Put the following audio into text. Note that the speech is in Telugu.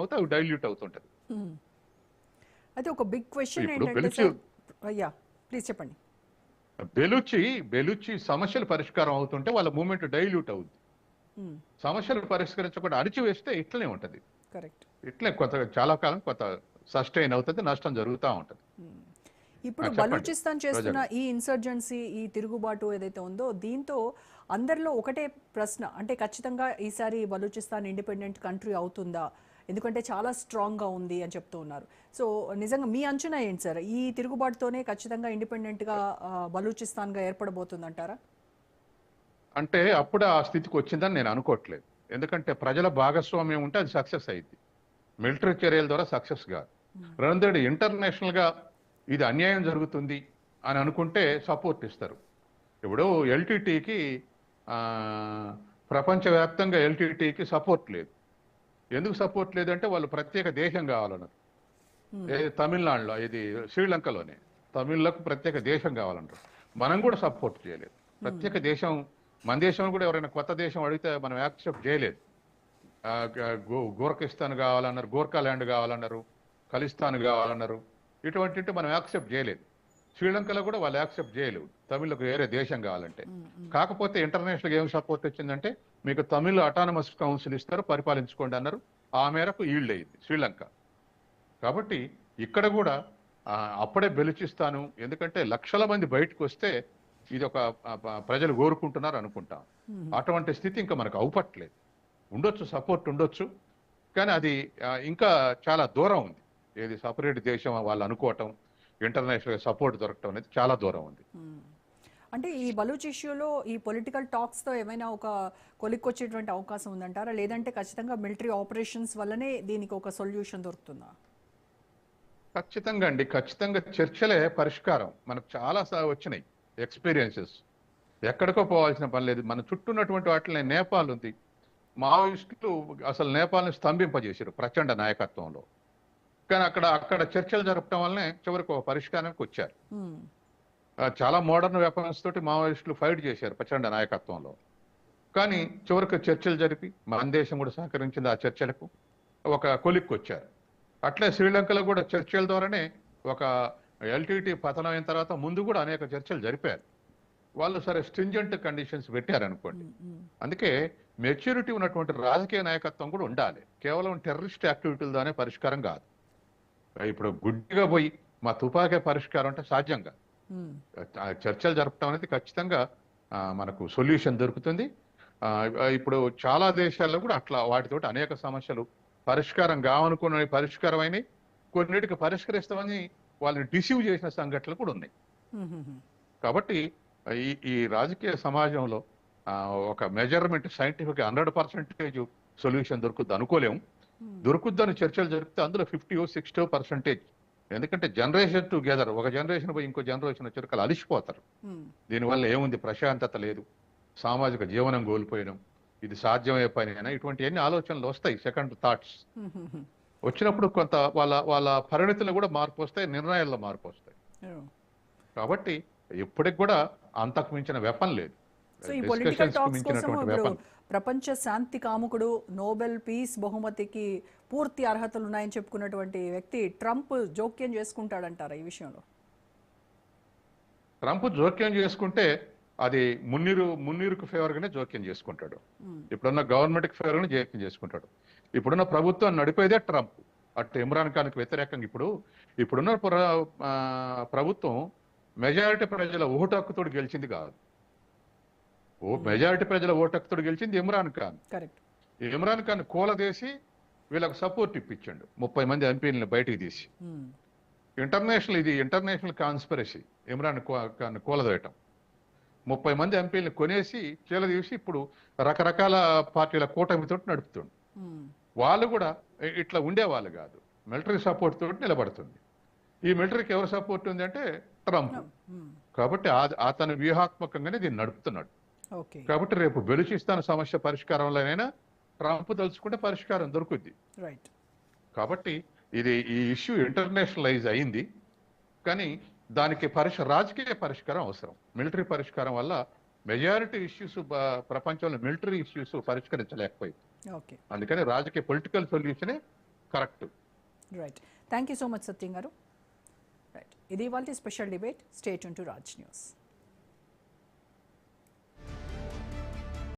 అవుతే అవి డైల్యూట్ అవుతుంటది. అయితే ఒక బిగ్ క్వశ్చన్ ఇప్పుడు ఏంటంటే సార్, అయ్యా ప్లీజ్ చెప్పండి. బెలుచి సమస్యలు పరిష్కారం అవుతుంటే వాళ్ళ మూమెంట్ డైల్యూట్ అవుద్ది. సమస్యలు పరిష్కరించకుండా అణిచివేస్తే ఇట్లనే ఉంటది. కరెక్ట్. ఇట్లే చాలా కాలం సస్టైన్ అవుతుంది, నష్టం జరుగుతూ ఉంటది. ఇప్పుడు చెప్పండి బలూచిస్తాన్ చేస్తున్న ఈ ఇన్సర్జెన్సీ, ఈ తిరుగుబాటు ఏదైతే ఉందో దీంతో అందరిలో ఒకటే ప్రశ్న, అంటే ఖచ్చితంగా ఈసారి బలూచిస్తాన్ ఇండిపెండెంట్ కంట్రీ అవుతుందా, ఎందుకంటే చాలా స్ట్రాంగ్గా ఉంది అని చెప్తూ ఉన్నారు. సో నిజంగా మీ అంచనా ఏంటి సార్, ఈ తిరుగుబాటుతోనే ఖచ్చితంగా ఇండిపెండెంట్గా బలూచిస్తాన్గా ఏర్పడబోతుందంటారా? అంటే అప్పుడు ఆ స్థితికి వచ్చిందని నేను అనుకోవట్లేదు. ఎందుకంటే ప్రజల భాగస్వామ్యం ఉంటే అది సక్సెస్ అయింది, మిలిటరీ చర్యల ద్వారా సక్సెస్ కాదు. రెండోది ఇంటర్నేషనల్ గా ఇది అన్యాయం జరుగుతుంది అని అనుకుంటే సపోర్ట్ ఇస్తారు. ఇప్పుడు ఎల్టీటీకి ప్రపంచవ్యాప్తంగా ఎల్టీటీకి సపోర్ట్ లేదు. ఎందుకు సపోర్ట్ లేదంటే వాళ్ళు ప్రత్యేక దేశం కావాలన్నారు. తమిళనాడులో, ఇది శ్రీలంకలోనే తమిళ్లకు ప్రత్యేక దేశం కావాలంటారు. మనం కూడా సపోర్ట్ చేయలేదు. ప్రత్యేక దేశం, మన దేశంలో కూడా ఎవరైనా కొత్త దేశం అడిగితే మనం యాక్సెప్ట్ చేయలేదు. గోర్కిస్తాన్ కావాలన్నారు, గోర్ఖా ల్యాండ్ కావాలన్నారు, ఖలిస్తాన్ కావాలన్నారు. ఇటువంటి మనం యాక్సెప్ట్ చేయలేదు. శ్రీలంకలో కూడా వాళ్ళు యాక్సెప్ట్ చేయలేవు తమిళ్లకు వేరే దేశం కావాలంటే. కాకపోతే ఇంటర్నేషనల్ ఏం సపోర్ట్ వచ్చిందంటే, మీకు తమిళ్ అటానమస్ కౌన్సిల్ ఇస్తారు, పరిపాలించుకోండి అన్నారు. ఆ మేరకు ఈల్డ్ అయింది శ్రీలంక. కాబట్టి ఇక్కడ కూడా అప్పుడే బెలుచిస్తాను, ఎందుకంటే లక్షల మంది బయటకు వస్తే ఇది ఒక ప్రజలు కోరుకుంటున్నారు అనుకుంటాం. అటువంటి స్థితి ఇంకా మనకు అవుపట్లేదు. ఉండొచ్చు, సపోర్ట్ ఉండొచ్చు, కానీ అది ఇంకా చాలా దూరం ఉంది. ఏది సపరేట్ దేశం వాళ్ళు అనుకోవటం, ఇంటర్నేషనల్ సపోర్ట్ దొరకటం అనేది చాలా దూరం ఉంది. అంటే ఈ బలూచ్ ఇష్యూలో ఈ పొలిటికల్ టాక్స్తో ఏమైనా ఒక కొలిక్కొచ్చేటువంటి అవకాశం ఉందంటారా, లేదంటే ఖచ్చితంగా మిలిటరీ ఆపరేషన్స్ వల్లనే దీనికి ఒక సొల్యూషన్ దొరుకుతుందా? ఖచ్చితంగా అండి, ఖచ్చితంగా చర్చలే పరిష్కారం. మనకు చాలా వచ్చినాయి ఎక్స్పీరియన్సెస్. ఎక్కడికో పోవాల్సిన పని లేదు. మన చుట్టూ ఉన్నటువంటి వాటిలో నేపాల్ ఉంది. మావోయిస్టులు అసలు నేపాల్ని స్తంభింపజేశారు ప్రచండ నాయకత్వంలో. కానీ అక్కడ చర్చలు జరపడం వల్లనే చివరికి ఒక పరిష్కారానికి వచ్చారు. చాలా మోడర్న్ వెపన్స్ తోటి మావోయిస్టులు ఫైట్ చేశారు ప్రచండ నాయకత్వంలో. కానీ చివరికి చర్చలు జరిపి మన దేశం కూడా సహకరించింది ఆ చర్చలకు, ఒక కొలిక్కి వచ్చారు. అట్లే శ్రీలంకలో కూడా చర్చల ద్వారానే ఒక ఎల్టీటీ పతనం అయిన తర్వాత ముందు కూడా అనేక చర్చలు జరిపారు వాళ్ళు. సరే, స్ట్రింజెంట్ కండిషన్స్ పెట్టారనుకోండి. అందుకే మెచ్యూరిటీ ఉన్నటువంటి రాజకీయ నాయకత్వం కూడా ఉండాలి. కేవలం టెర్రరిస్ట్ యాక్టివిటీలతోనే పరిష్కారం కాదు. ఇప్పుడు గుడ్డిగా పోయి మా తుపాకీ పరిష్కారం అంటే సాధ్యం కాదు. చర్చలు జరపడం అనేది ఖచ్చితంగా మనకు సొల్యూషన్ దొరుకుతుంది. ఇప్పుడు చాలా దేశాల్లో కూడా అట్లా వాటితోటి అనేక సమస్యలు పరిష్కారం కావనుకున్న పరిష్కారం అయినాయి. కొన్నిటికి పరిష్కరిస్తామని వాళ్ళని డిసీవ్ చేసిన సంఘటనలు కూడా ఉన్నాయి. కాబట్టి ఈ రాజకీయ సమాజంలో ఒక మెజర్మెంట్ సైంటిఫిక్ 100% సొల్యూషన్ దొరుకుద్ది అనుకోలేము. దొరుకుద్దని చర్చలు జరిపితే అందులో 50-60%. ఎందుకంటే జనరేషన్ టుగెదర్, ఒక జనరేషన్ పోయి ఇంకో జనరేషన్ వచ్చేసరికి అలిసిపోతారు. దీనివల్ల ఏముంది, ప్రశాంతత లేదు, సామాజిక జీవనం కోల్పోయడం, ఇది సాధ్యమయ్యే పని, ఇటువంటి ఆలోచనలు వస్తాయి. సెకండ్ థాట్స్ వచ్చినప్పుడు కొంత వాళ్ళ పరిణితులు కూడా మార్పు వస్తాయి, నిర్ణయాల్లో మార్పు వస్తాయి. కాబట్టి ఇప్పటికి కూడా అంతకు మించిన వెపన్ లేదు. సో ఈ పొలిటికల్ టాక్స్ కోసం ఇప్పుడు ప్రపంచ శాంతి కాముకుడు, నోబెల్ పీస్ బహుమతికి పూర్తి అర్హతలు ఉన్నాయని చెప్పుకున్నటువంటి వ్యక్తి ట్రంప్ జోక్యం చేసుకుంటాడంటారా ఈ విషయంలో? ట్రంప్ జోక్యం చేసుకుంటే అది మున్నీరుకు ఫేవర్ గానే జోక్యం చేసుకుంటాడు. ఇప్పుడున్న గవర్నమెంట్ కి ఫేవర్ గానే జోక్యం చేసుకుంటాడు. ఇప్పుడున్న ప్రభుత్వం నడిపేదే ట్రంప్. అటు ఇమ్రాన్ ఖాన్ కి వ్యతిరేకంగా ఇప్పుడున్న ప్రభుత్వం మెజారిటీ ప్రజల ఓటు హక్కుతోటి గెలిచింది కాదు. మెజారిటీ ప్రజల ఓటు హక్కుతోటి గెలిచింది ఇమ్రాన్ ఖాన్. ఇమ్రాన్ ఖాన్ కూలదేసి వీళ్ళకు సపోర్ట్ ఇప్పించండు, 30 మంది ఎంపీలను బయటికి తీసి. ఇంటర్నేషనల్ కాన్స్పిరసీ ఇమ్రాన్ ఖాన్ కూలదేయటం. 30 మంది ఎంపీలను కొనేసి చీలదీసి ఇప్పుడు రకరకాల పార్టీల కూటమితో నడుపుతుండు. వాళ్ళు కూడా ఇట్లా ఉండేవాళ్ళు కాదు, మిలిటరీ సపోర్ట్ తోటి నిలబడుతుంది. ఈ మిలిటరీకి ఎవరు సపోర్ట్ ఉంది అంటే ట్రంప్. కాబట్టి అతను వ్యూహాత్మకంగానే దీన్ని నడుపుతున్నాడు. కాబట్టి రేపు బెలుచిస్తాన్ సమస్య పరిష్కారంలోనైనా ట్రంప్ తలుచుకుంటే పరిష్కారం దొరుకుద్ది. కాబట్టి ఈ ఇష్యూ ఇంటర్నేషనలైజ్ అయింది, కానీ దానికి రాజకీయ పరిష్కారం అవసరం. మిలిటరీ పరిష్కారం వల్ల మెజారిటీ ఇష్యూస్, ప్రపంచంలో మిలిటరీ ఇష్యూస్ పరిష్కరించలేకపోయింది. అందుకని రాజకీయ పొలిటికల్ సొల్యూషనే correct. Right. Thank you so much Satyam garu. Right, ఇది ఇవాళ special debate. Stay tune to Raj news.